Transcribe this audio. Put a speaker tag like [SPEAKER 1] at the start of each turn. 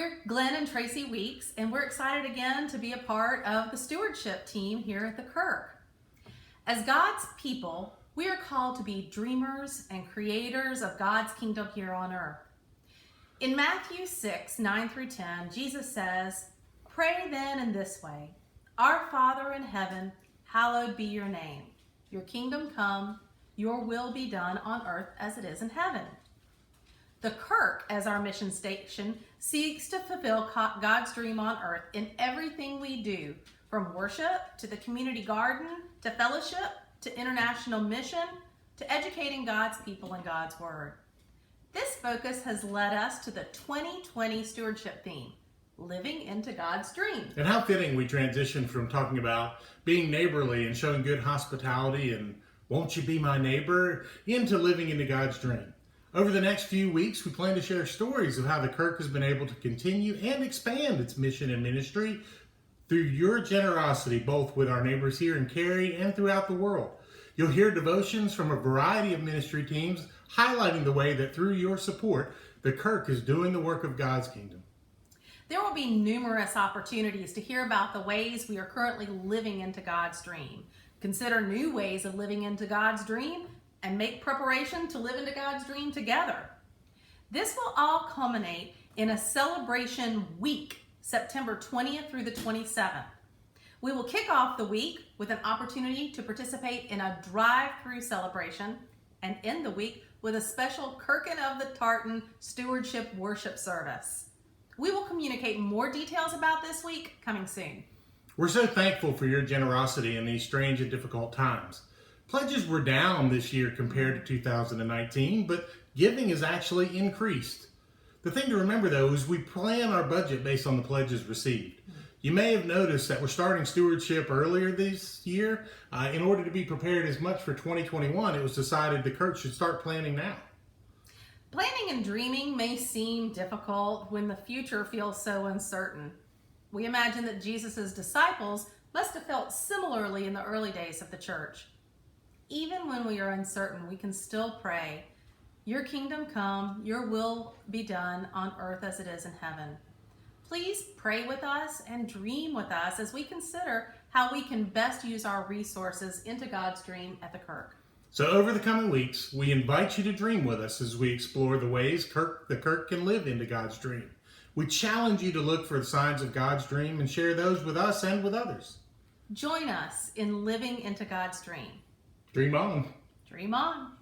[SPEAKER 1] We're Glenn and Tracy Weeks, and we're excited again to be a part of the stewardship team here at the Kirk. As God's people, we are called to be dreamers and creators of God's kingdom here on earth. In Matthew 6, 9 through 10, Jesus says, "Pray then in this way, Our Father in heaven, hallowed be your name. Your kingdom come, your will be done on earth as it is in heaven." The Kirk, as our mission station, seeks to fulfill God's dream on earth in everything we do, from worship to the community garden, to fellowship, to international mission, to educating God's people in God's Word. This focus has led us to the 2020 stewardship theme, living into God's dream.
[SPEAKER 2] And how fitting we transition from talking about being neighborly and showing good hospitality and won't you be my neighbor into living into God's dream. Over the next few weeks, we plan to share stories of how the Kirk has been able to continue and expand its mission and ministry through your generosity, both with our neighbors here in Cary and throughout the world. You'll hear devotions from a variety of ministry teams highlighting the way that through your support, the Kirk is doing the work of God's kingdom.
[SPEAKER 1] There will be numerous opportunities to hear about the ways we are currently living into God's dream, consider new ways of living into God's dream, and make preparation to live into God's dream together. This will all culminate in a celebration week, September 20th through the 27th. We will kick off the week with an opportunity to participate in a drive-through celebration and end the week with a special Kirkin of the Tartan stewardship worship service. We will communicate more details about this week coming soon.
[SPEAKER 2] We're so thankful for your generosity in these strange and difficult times. Pledges were down this year compared to 2019, but giving has actually increased. The thing to remember, though, is we plan our budget based on the pledges received. You may have noticed that we're starting stewardship earlier this year. In order to be prepared as much for 2021, it was decided the Kirk should start planning now.
[SPEAKER 1] Planning and dreaming may seem difficult when the future feels so uncertain. We imagine that Jesus' disciples must have felt similarly in the early days of the church. Even when we are uncertain, we can still pray, "Your kingdom come, your will be done on earth as it is in heaven." Please pray with us and dream with us as we consider how we can best use our resources into God's dream at the Kirk.
[SPEAKER 2] So over the coming weeks, we invite you to dream with us as we explore the ways the Kirk can live into God's dream. We challenge you to look for the signs of God's dream and share those with us and with others.
[SPEAKER 1] Join us in living into God's dream.
[SPEAKER 2] Dream on.
[SPEAKER 1] Dream on.